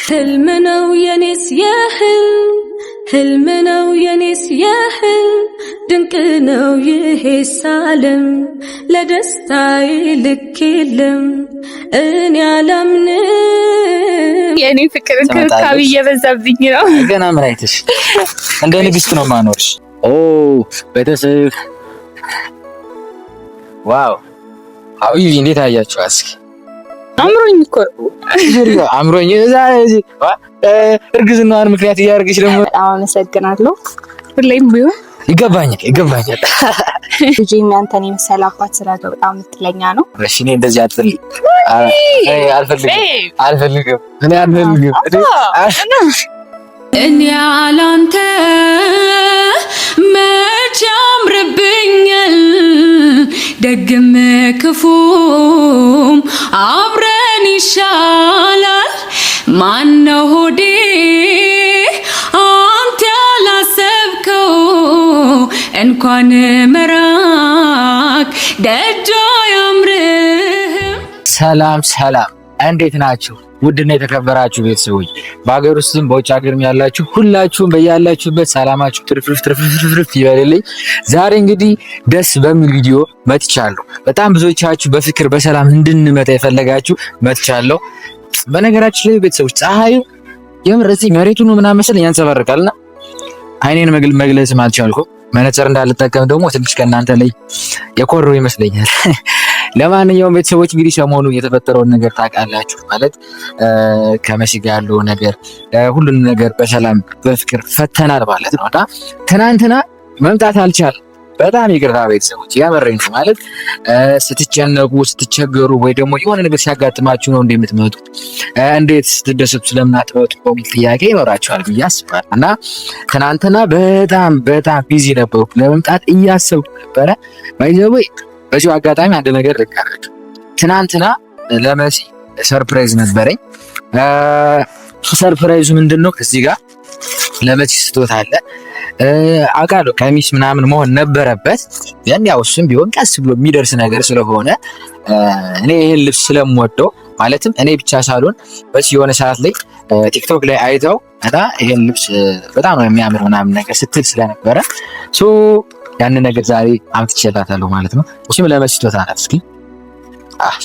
ህልም ነው የኔስ የህልም ህልም ነው የኔስ የህልም ድንቅ ነው ይሄስ ዓለም ለደስታዬ ልክ የለም እኔ አላምንም። የኔ ፍቅር እንክብካቤ እየበዛብኝ ነው። ገና ምን አይተሽ እንደ ንግስት ነው ማኖርሽ። ኦ ቤተሰብ ዋው አውይ እንዴት አያችሁ? እስኪ አምሮኝ እኮ አምሮኝ እዛ እርግዝናዋን ምክንያት እያደረገች ደግሞ በጣም አመሰግናለሁ። ሁሌም ቢሆን ይገባኛል። ልጄ አንተን የመሰለ አባት ስላለው በጣም እድለኛ ነው። እሺ እኔ እንደዚህ አትልኝ። አልፈልግም። እኔ ያላንተ መች ያምርብኛል ደግም ክፉም አብረን ይሻላል ማነው ሆዴ አንተ ያላሰብከው እንኳን መራቅ ደጃ ያምርህም። ሰላም እንዴት ናችሁ? ውድና የተከበራችሁ ቤተሰቦች በሀገር ውስጥም በውጭ ሀገርም ያላችሁ ሁላችሁም በያላችሁበት ሰላማችሁ ትርፍርፍ ይበልልኝ። ዛሬ እንግዲህ ደስ በሚል ቪዲዮ መጥቻለሁ። በጣም ብዙዎቻችሁ በፍቅር በሰላም እንድንመጣ የፈለጋችሁ መጥቻለሁ። በነገራችን ላይ ቤተሰቦች ፀሐዩ የምር እዚህ መሬቱ ነው ምናምን መሰለኝ ያንጸባርቃልና አይኔን መግለጽ አልቻልኩም። መነጽር እንዳልጠቀም ደግሞ ትንሽ ከእናንተ ላይ የኮረው ይመስለኛል። ለማንኛውም ቤተሰቦች እንግዲህ ሰሞኑ የተፈጠረውን ነገር ታውቃላችሁ። ማለት ከመሲ ጋር ያለው ነገር ሁሉንም ነገር በሰላም በፍቅር ፈተናል ማለት ነውና ትናንትና መምጣት አልቻለም። በጣም ይቅርታ ቤተሰቦች ያመረኝ ማለት ስትጨነቁ ስትቸገሩ ወይ ደግሞ የሆነ ነገር ሲያጋጥማችሁ ነው እንደምትመጡት እንዴት ስትደሰቱ ስለምናጥመጡ የሚል ጥያቄ ይኖራችኋል ብዬ አስባለሁ። እና ትናንትና በጣም ቢዚ ነበርኩ ለመምጣት እያሰብኩ ነበረ። ባይዘው በዚሁ አጋጣሚ አንድ ነገር ልካረክ ትናንትና ለመሲ ሰርፕራይዝ ነበረኝ። ሰርፕራይዙ ምንድነው? እዚህ ጋር ለመሲ ስጦታ አለ አውቃለሁ። ቀሚስ ምናምን መሆን ነበረበት፣ ግን ያው እሱም ቢሆን ቀስ ብሎ የሚደርስ ነገር ስለሆነ እኔ ይሄን ልብስ ስለምወደው ማለትም እኔ ብቻ ሳልሆን በዚህ የሆነ ሰዓት ላይ ቲክቶክ ላይ አይተው እና ይሄን ልብስ በጣም ነው የሚያምር ምናምን ነገር ስትል ስለነበረ ያንን ነገር ዛሬ አምጥቼላታለሁ ማለት ነው። እሺም ለመሲ ስጦታ ናት። እስኪ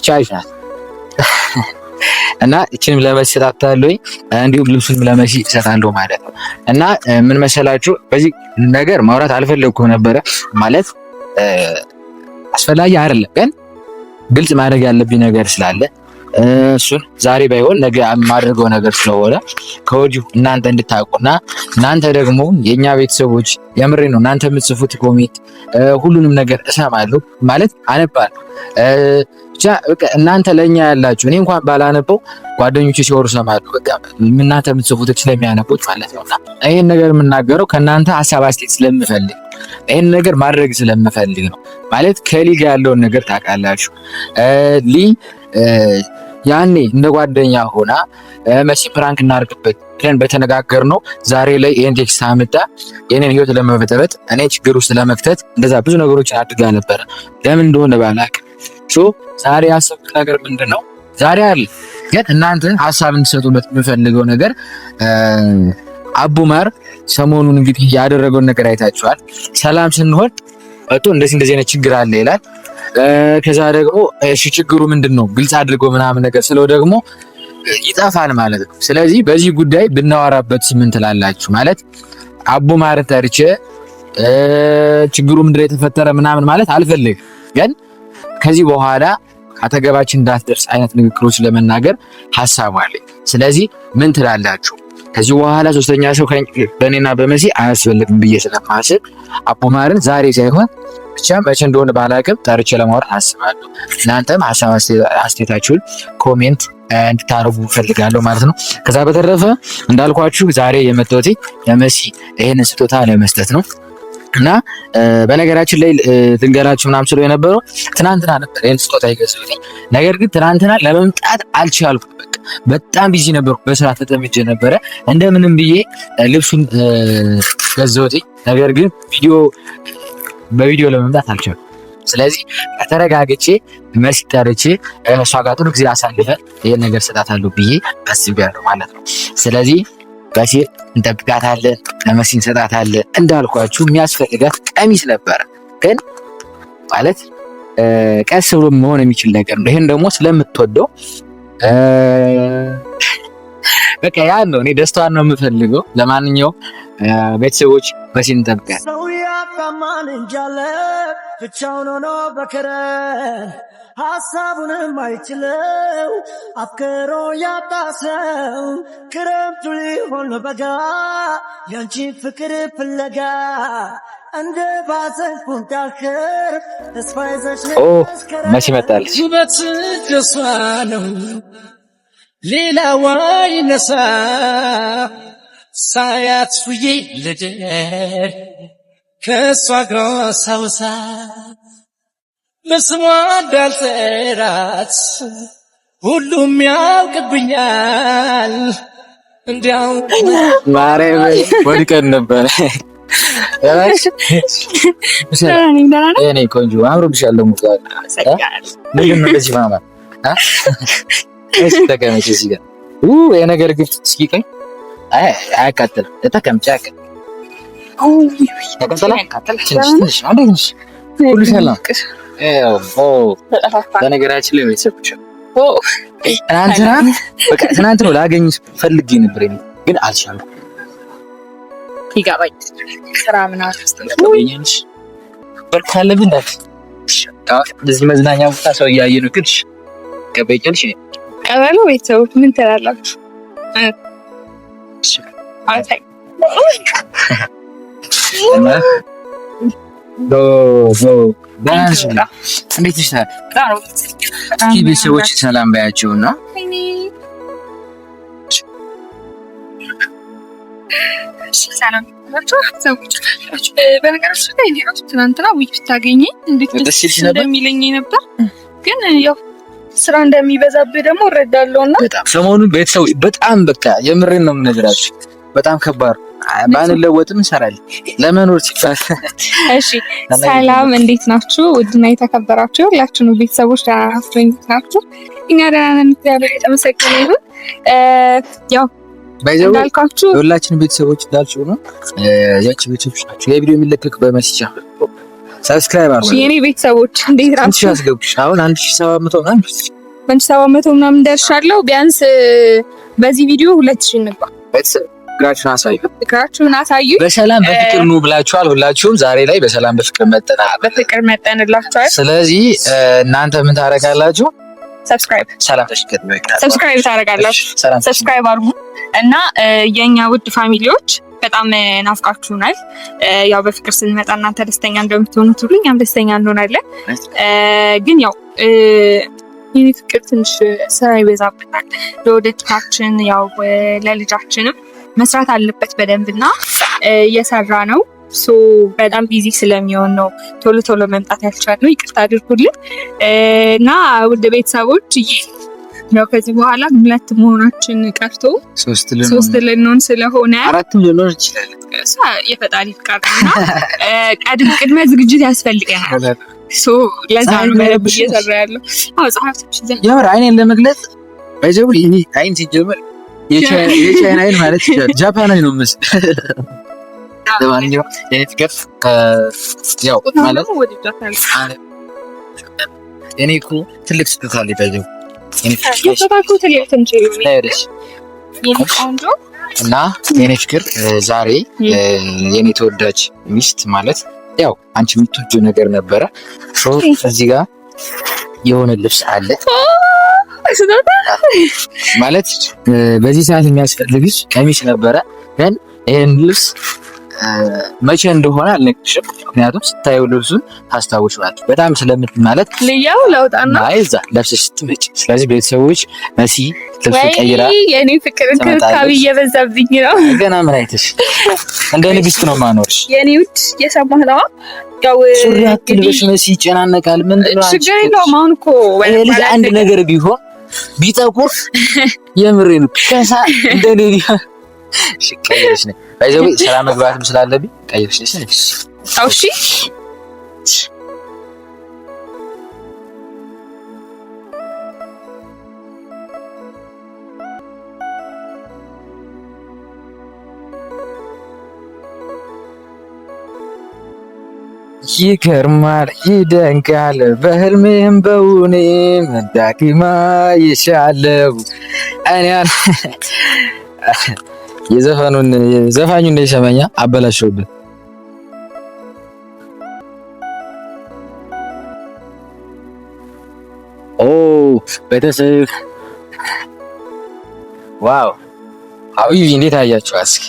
ቻይሽ ናት እና እቺንም ለመሲ ሰጣታለሁ፣ እንዲሁም ልብሱንም ለመሲ ሰጣለሁ ማለት ነው። እና ምን መሰላችሁ በዚህ ነገር ማውራት አልፈለኩም ነበረ ማለት አስፈላጊ አይደለም፣ ግን ግልጽ ማድረግ ያለብኝ ነገር ስላለ እሱን ዛሬ ባይሆን ነገ የማደርገው ነገር ስለሆነ ከወዲሁ እናንተ እንድታውቁና እናንተ ደግሞ የኛ ቤተሰቦች የምሬ ነው እናንተ የምትጽፉት ኮሜንት ሁሉንም ነገር እሰማለሁ ማለት አነባለሁ። ብቻ በቃ እናንተ ለኛ ያላችሁ እኔ እንኳን ባላነበው ጓደኞቼ ሲወሩ እሰማለሁ። በቃ እናንተ የምትጽፉት ስለሚያነቡት ማለት ነውና ይሄን ነገር የምናገረው ከእናንተ ሀሳብ አስተያየት ስለምፈልግ ይሄን ነገር ማድረግ ስለምፈልግ ነው። ማለት ከሊ ጋር ያለውን ነገር ታውቃላችሁ። ሊ ያኔ እንደ ጓደኛ ሆና መሲ ፕራንክ እናርግበት ብለን በተነጋገርነው ዛሬ ላይ ይሄን ቴክስት አመጣ የኔን ህይወት ለመበጠበጥ እኔ ችግር ውስጥ ለመክተት እንደዛ ብዙ ነገሮችን አድርጋ ነበር። ለምን እንደሆነ ባላውቅም ዛሬ ያሰብኩት ነገር ምንድነው? ዛሬ አለ ግን እናንተ ሀሳብ እንድትሰጡበት የምፈልገው ነገር አቡማር ሰሞኑን እንግዲህ ያደረገውን ነገር አይታችኋል። ሰላም ስንሆን እንደዚህ አይነት ችግር አለ ይላል። ከዛ ደግሞ እሺ ችግሩ ምንድነው ግልጽ አድርጎ ምናምን ነገር ስለው ደግሞ ይጣፋል ማለት ነው። ስለዚህ በዚህ ጉዳይ ብናወራበት ምን ትላላችሁ? ማለት አቡማርን ጠርቼ ችግሩ ምንድነው የተፈጠረ ምናምን ማለት አልፈልግም፣ ግን ከዚህ በኋላ አጠገባችን እንዳትደርስ አይነት ንግግሮች ለመናገር ሐሳብ አለኝ። ስለዚህ ምን ትላላችሁ? ከዚህ በኋላ ሶስተኛ ሰው በእኔና በመሲ አያስፈልግም ብዬ ስለማስብ አቡማርን ዛሬ ሳይሆን ብቻ መቼ እንደሆነ ባላቅም ጠርቼ ለማውራት አስባለሁ። እናንተም ሐሳብ አስተያየታችሁን ኮሜንት እንድታረጉ ፈልጋለሁ ማለት ነው። ከዛ በተረፈ እንዳልኳችሁ ዛሬ የመጣሁት ለመሲ ይሄንን ስጦታ ለመስጠት ነው። እና በነገራችን ላይ ድንገራችሁ ምናምን ስለ የነበረው ትናንትና ነበር ይሄን ስጦታ ይገዛልኝ። ነገር ግን ትናንትና ለመምጣት አልቻልኩም። በጣም ቢዚ ነበርኩ፣ በስራ ተጠምጄ ነበረ። እንደምንም ብዬ ልብሱን ገዛሁት። ነገር ግን በቪዲዮ ለመምጣት አልቻልኩም። ስለዚህ ተረጋግጬ መሲ ጠርቼ እሷ ጋር ጥሩ ጊዜ አሳልፈን ይሄን ነገር ሰጣታለሁ ብዬ አስቤያለሁ ማለት ነው። ስለዚህ መሲ እንጠብቃታለን፣ ለመሲ እንሰጣታለን። እንዳልኳችሁ የሚያስፈልጋት ቀሚስ ነበረ፣ ግን ማለት ቀስ ብሎ መሆን የሚችል ነገር ነው። ይሄን ደግሞ ስለምትወደው በቃ ያን ነው፣ እኔ ደስታዋን ነው የምፈልገው። ለማንኛውም ቤተሰቦች መሲን እንጠብቃለን። ሰው ያጣማን እንጃለ ብቻውን ሆኖ በከረን ሀሳቡንም አይችለው አፍቅሮ ያጣ ሰው ክረምቱ ሊሆን በጋ ያንቺ ፍቅር ፍለጋ እንደ ባዘን ቁንጣከር ተስፋ ይዘሽ መሲ መጣለች። ውበት ደሷ ነው ሌላዋ ይነሳ ሳያት ውዬ ልደር ከእሷ ጋር ሳውሳ በስሟ እንዳልጠራት ሁሉም ያውቅብኛል። እንዲያው ማርያም ወድቀን ነበረ። እኔ ቆንጆ አምሮብሻል። ሙቃል ምንድን ነው እንደዚህ ማማ ተቀመጭ እዚህ ጋር የነገር ግፍት እስኪ ቀኝ አያቃጥልም። ተቀመጭ አያቃጥልም። ትንሽ ሁሉ ሰላም። በነገራችን ላይ ቤተሰቦች ትናንት ነው ላገኝሽ ፈልጌ ነበር ግን አልቻልኩም። ይገባኝ ስራ ምናምን በርካለብ እንዳት እዚህ መዝናኛ ቦታ ሰው እያየ ነው ግን ገበይልሽ ቀበሉ ቤተሰቦች ምን ትላላችሁ? እንዴት ይችላል? ቤተሰቦች ሰላም ባያቸውና ሰላም በነገራችን ላይ ራሱ ትናንትና ውይ ብታገኘኝ እንዴት ደስ እንደሚለኝ ነበር። ግን ያው ስራ እንደሚበዛብህ ደግሞ እረዳለሁና ሰሞኑን ቤተሰብ በጣም በቃ የምሬን ነው የምነግራችሁ፣ በጣም ከባድ ባንለወጥም እንሰራለን ለመኖር ሲባል። እሺ ሰላም እንዴት ናችሁ? ውድና የተከበራችሁ ሁላችሁም ቤተሰቦች ደህና ናችሁ? እኛ ደህና ነን፣ እግዚአብሔር የተመሰገነ ይሁን። ያው እንዳልኳችሁ ሁላችንም ቤተሰቦች እንዳልችሁ ነው። ያቺ ቤተሰቦች ናችሁ። የቪዲዮ የሚለቀቅ በመሲቻ ሰብስክራይብ አድርጉ። የኔ ቤተሰቦች እንዴት ናችሁ? አስገቡሽ አሁን 1700 ምናምን ደርሻለሁ። ቢያንስ በዚህ ቪዲዮ 2000 እንባ ቤተሰብ እግራችሁን አሳዩ። በሰላም በፍቅር ነው ብላችኋል ሁላችሁም። ዛሬ ላይ በሰላም በፍቅር መጠንላችኋል። ስለዚህ እናንተ ምን ታረጋላችሁ? ሰብስክራይብ ሰብስክራይብ ታረጋላችሁ። ሰብስክራይብ አድርጉ እና የኛ ውድ ፋሚሊዎች በጣም ናፍቃችሁናል። ያው በፍቅር ስንመጣ እናንተ ደስተኛ እንደምትሆኑት ሁሉ እኛም ደስተኛ እንሆናለን። ግን ያው የኔ ፍቅር ትንሽ ስራ ይበዛብናል። ለወደፊታችን ያው ለልጃችንም መስራት አለበት በደንብና እየሰራ ነው። በጣም ቢዚ ስለሚሆን ነው ቶሎ መምጣት ያልቻልነው፣ ይቅርታ አድርጉልን እና ውድ ቤተሰቦች ነው ከዚህ በኋላ 2 መሆናችን ቀርቶ 3 ልንሆን ስለሆነ 4 ልንሆን ይችላል። የፈጣሪ ፍቃድና ቅድመ ዝግጅት ያስፈልገናል። ለዛ ነው በደንብ እየሰራ ያለው። ጸሐፊዎች የምር አይኔን ለመግለጽ ባይዘው ይሄ አይን ሲጀምር የቻይና አይን ማለት ይችላል ጃፓናዊ ነው መሰለኝ። ለማንኛውም የፍቅር ያው ማለት እኔ እኮ ትልቅ ስጦታ አለኝ ባይዘው እና የኔ ፍቅር ዛሬ የኔ ተወዳጅ ሚስት ማለት ያው አንቺ የምትወጂው ነገር ነበረ። እዚህ ጋር የሆነ ልብስ አለ ማለት በዚህ ሰዓት የሚያስፈልግሽ ቀሚስ ነበረ። ግን ይሄን ልብስ መቼ እንደሆነ አልነግርሽም፣ ምክንያቱም ስታየው ልብሱን ታስታውሻለሽ። በጣም ስለምት ማለት ልያው ለውጣና አይዛ ለብሰሽ ስትመጪ። ስለዚህ ቤተሰቦች መሲ ልብስ ቀይራ የኔ ፍቅር እንክብካቤ እየበዛብኝ ነው። ገና ምን አይተሽ እንደ ንግስት ነው ማኖርሽ የኔ ውድ። የሰማህ ነው ያው ሱሪያት ልብስ መሲ ይጨናነቃል። ምን ነው ችግር የለውም። አሁን እኮ ልጅ አንድ ነገር ቢሆን ቢጠቁር የምሬን ከሳ እንደኔ ቢሆን ቀይርሽ ነው ባይዘው ሰላም መግባትም ስላለብኝ ቀይርሽ ነሽ። እሺ ይገርማል ይደንቃል በህልሜም በውኔም ዳግማ ይሻለው እኔ ዘፋኙን እንደሰማኛ አበላሽውብን። ኦ ቤተሰብ ዋው አውይ እንዴት አያችሁ? እስኪ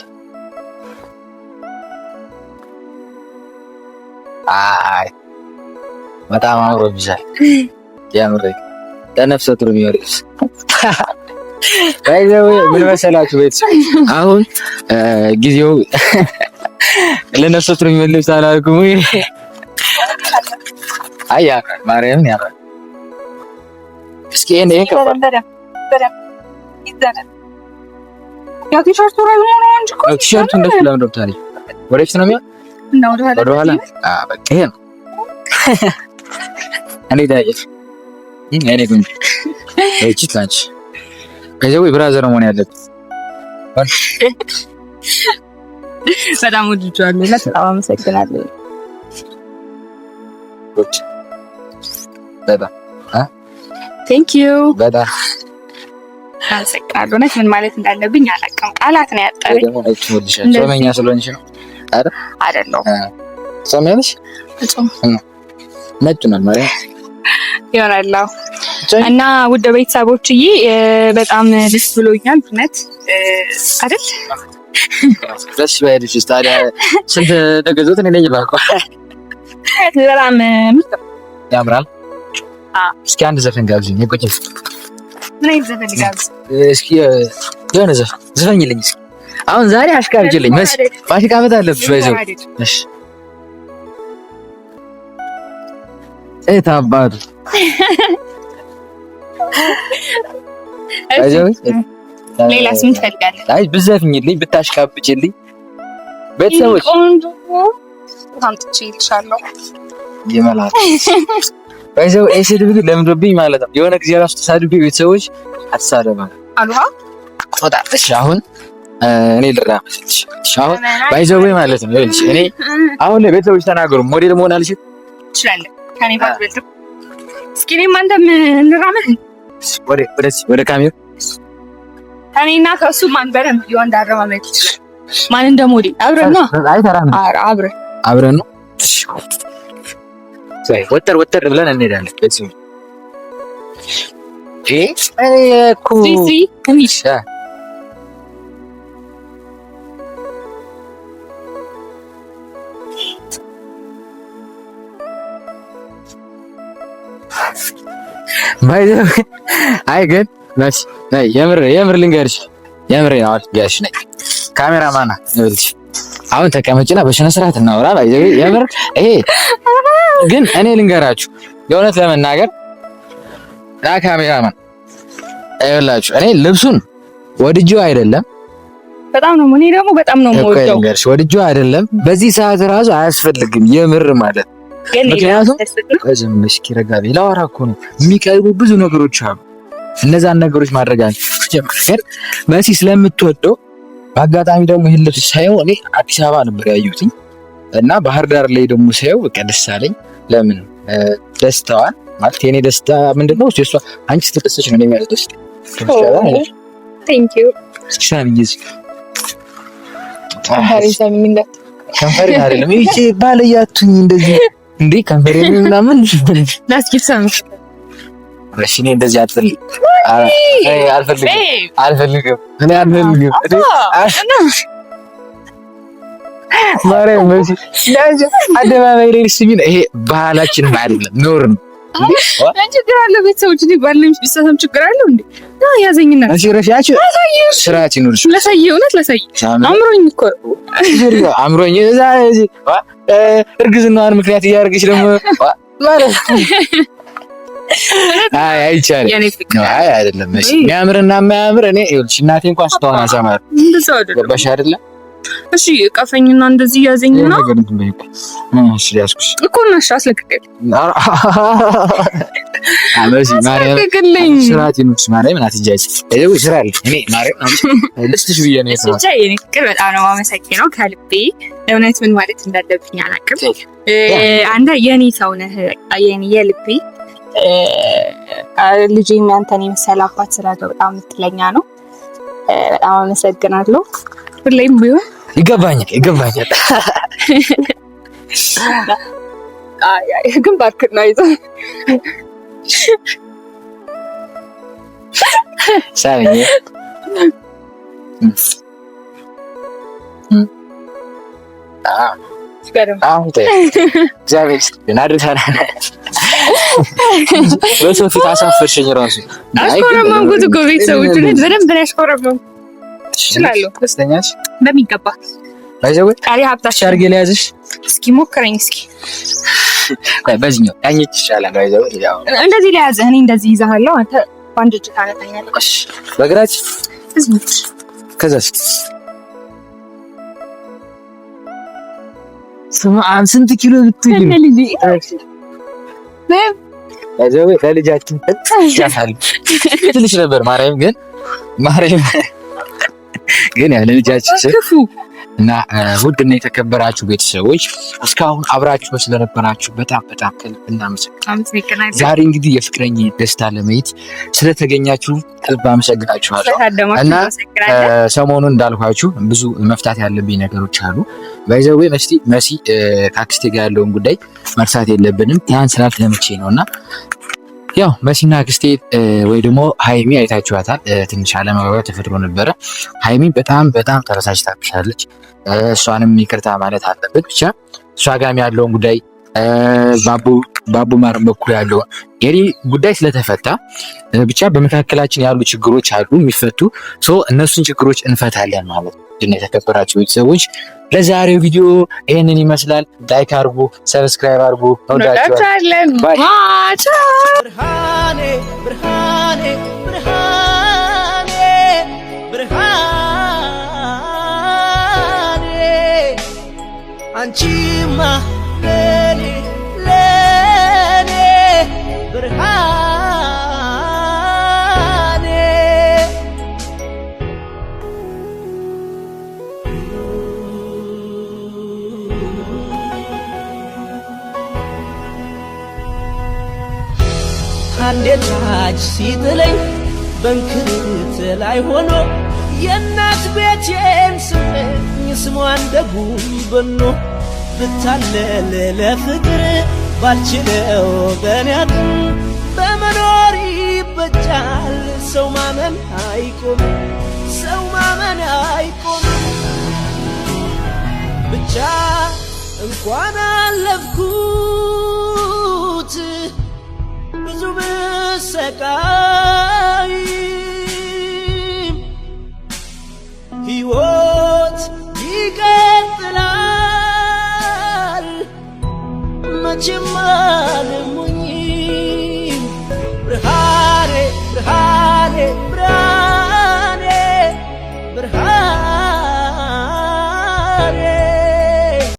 አይ በጣም አምሮብሻል። ያምር ለነፍሰ ጡር የሚወርስ ባይዘው ምን መሰላችሁ ቤተሰብ አሁን ጊዜው ለነፍሰ ጡር የሚወልስ አላልኩም። አያ ማርያም ያራ እስኪ እኔ ከፈለደ ያው ቲሸርቱ ላይ ሆኖ ነው እንጂ ቲሸርቱ እንደዚህ ለምን ታሪ ወደፊት ነው የሚሆን እና ወደ ኋላ በቃ ይሄ ነው። እኔ ዳይት እኔ ግን እቺ ታች ከዚህ ወይ ብራዘር ነው ያለበት በጣም ወድጃለሁ። በጣም አመሰግናለሁ። በጣም ቴንክ ዩ በጣም አመሰግናለሁ። ምን ማለት እንዳለብኝ አላውቅም። ቃላት ነው ያጠረኝ። ደግሞ እቺ ወድሻለሁ። ጾመኛ ስለሆንሽ ነው አይደለም? ጾመኛሽ ነጭ ነው ማለት ይሆናል። እና ውድ ቤተሰቦችዬ በጣም ደስ ብሎኛል። እውነት አይደል? ደስ ባይልሽ ታዲያ ስንት ተገዞት እኔ ነኝ ባልኩ። በጣም ያምራል። እስኪ አንድ ዘፈን ጋብዥኝ። የቆጨ ምን አይነት ዘፈን ጋብዥ? እስኪ የሆነ ዘፈኝልኝ እስኪ። አሁን ዛሬ አሽቃብጭልኝ። ማሽቃበጥ አለብሽ ባይዘው። እሺ አባቱ ሌላስ ምን ትፈልጋለህ? አይ ብዘፍኝልኝ ብታሽቃብጭልኝ ቤተሰቦች ቆንጆ ታምጥቼ ይልሻለሁ። ይመላል ባይዘው ኤሲድ ብት ለምዶብኝ ማለት ነው። የሆነ ጊዜ ራሱ ተሳድቤ ቤተሰቦች አትሳደባ አሉሃ ወጣሽ። አሁን እኔ ልራፍሽ አሁን ባይዘው ማለት ነው። እኔ አሁን ለቤተሰቦች ተናገሩ ሞዴል መሆን አልችል ይችላል ከኔ ባትበልጥ እስኪ እኔም አንተም እንራመድ ወደ ካሜራ ከኔና ከእሱ ማን በደንብ ይወንድ አረማመድ ይችላል። ማን እንደ ሞዴል አብረን ነው። አይ ተራመድ አብረን ነው። ወተር ብለን እንሄዳለን። እኔ እኮ ትንሽ አይ ግን የምር ልንገርሽ፣ የምር ነው ጋሽ ነኝ ካሜራማን ይልሽ። አሁን ተቀመጭና በስነ ስርዓት እናወራ። የምር ይሄ ግን እኔ ልንገራችሁ የእውነት ለመናገር ካሜራማን አይወላችሁ እኔ ልብሱን ወድጄው አይደለም፣ በጣም ነው እኔ ደግሞ በጣም ነው የምወደው። ወድጄው አይደለም በዚህ ሰዓት ራሱ አያስፈልግም የምር ማለት ምክንያቱም ከዚህ መስኪ ረጋቢ ላወራ እኮ ነው የሚቀርቡ ብዙ ነገሮች አሉ። እነዛን ነገሮች ማድረግ ግን መሲ ስለምትወደው በአጋጣሚ ደግሞ ይሄን ልብስ ሳየው እኔ አዲስ አበባ ነበር ያዩት እና ባህር ዳር ላይ ደግሞ ሳየው በቃ ደስ አለኝ። ለምን ደስታዋን ማለት የኔ ደስታ ምንድነው እሷ አንቺ ስትደሰች ነው የሚያደርገው። ቴንክ ዩ ሳሚዝ ከንፈሪ አይደለም ይቺ ባለያቱኝ እንደዚህ እንዴ ከንፈሪ ምናምን ላስኪሳም እሺ እኔ እንደዚህ አልፈልግም ማርያም መሲ አደባባይ ላይ ሲሚን ይሄ ባህላችንም አይደለም ኖር ነው እንዴ ችግር አለ። ቤተሰቦች እንዴ ባልንም ቢሳሳም ችግር አለው እንዴ ያዘኝና እሺ ረፊያችሁ ስርዓት ይኑርሽ። እውነት ለሳይ አምሮኝ እኮ አምሮኝ እዛ እርግዝናዋን ምክንያት እያደረገች ደግሞ ማለት አይ አይቻልም። አይ አይደለም እሺ የሚያምርና የማያምር እኔ ይኸውልሽ እናቴ እንኳን ስተዋና ሰማር ገባሽ አይደለ እሺ ቀፈኝና እንደዚህ ያዘኝና እሺ ያስኩሽ እኮ ነሽ አስለቅቀኝ አበዚ ማርያም ስራቲ ነው ማርያም ናትጃጅ እዚህ ይስራል እኔ ማርያም ልስትሽ ብዬ ነው ብቻ የኔ ፍቅር በጣም ነው የማመሰግነው ከልቤ እውነት ምን ማለት እንዳለብኝ አላውቅም አንተ የኔ ሰው ነህ የኔ የልቤ ልጄም ያንተን የመሰለ አባት ስላለው በጣም ምትለኛ ነው በጣም አመሰግናለሁ ሁሌም ቢሆን ይገባኛል ግን ባርክና ይዞ ሳይኝ እግዚአብሔር ይናድርታል በሰው ፊት አሳፈርሽኝ ራሱ አስኮረመምኩት እኮ ቤተሰቦቹን በደንብ ያስኮረመምኩ እችላለሁ ደስተኛሽ በሚገባ ባይዘው ቃሪ ሀብታሽ አድርጌ ለያዝሽ እስኪ ሞክረኝ እስኪ በዚህኛው ያኝች ይሻላል ባይዘው ያው እንደዚህ ለያዝህ እኔ እንደዚህ ይዛሃለሁ አንተ ባንድ እጅ ታነታኛለሽ በግራች እዚህ ከዛስ ስንት ኪሎ ብትይ ባይዘው ለልጃችን ያሳል ትንሽ ነበር ማርያም ግን ያለ ልጃችን ክፉ እና ውድና የተከበራችሁ ቤተሰቦች እስካሁን አብራችሁ ስለነበራችሁ በጣም ከልብ እናመሰግናለን። ዛሬ እንግዲህ የፍቅረኛ ደስታ ለማየት ስለተገኛችሁ ከልብ አመሰግናችኋለሁ። እና ሰሞኑን እንዳልኳችሁ ብዙ መፍታት ያለብኝ ነገሮች አሉ። ባይዘው መሲ ከአክስቴ ጋር ያለውን ጉዳይ መርሳት የለብንም። ያን ስላልተመቼ ነውና ያው መሲና አክስቴ ወይ ደግሞ ሃይሚ አይታችኋታል። ትንሽ አለመግባባት ተፈጥሮ ነበረ። ሃይሚ በጣም ተበሳጭታብሻለች። እሷንም ይቅርታ ማለት አለበት። ብቻ እሷ ጋርም ያለውን ጉዳይ ባቡ ማርም በኩል ያለው የኔ ጉዳይ ስለተፈታ ብቻ በመካከላችን ያሉ ችግሮች አሉ የሚፈቱ እነሱን ችግሮች እንፈታለን ማለት ነው። ድና የተከበራችሁ ቤተሰቦች ለዛሬው ቪዲዮ ይሄንን ይመስላል። ላይክ አድርጉ፣ ሰብስክራይብ አድርጉ። እንወዳችኋለን። ባይ ብርሃኔ ብርሃኔ ብርሃኔ ብርሃኔ አንቺማ ለኔ ብርሃኔ አንዴ ታች ሲጥለኝ በንክርት ላይ ሆኖ የእናት ቤቴን ስመኝ ስሟን ደጉም በኖ ብታለል ለፍቅር ባልችለው በኔ አቅም በመኖር ይበጃል ሰው ማመን አይቆም ብቻ እንኳን አለፍኩት ብዙ ብሰቃይ ሕይወት ይቀጥላል መቼም አልሞኝም ብርሃኔ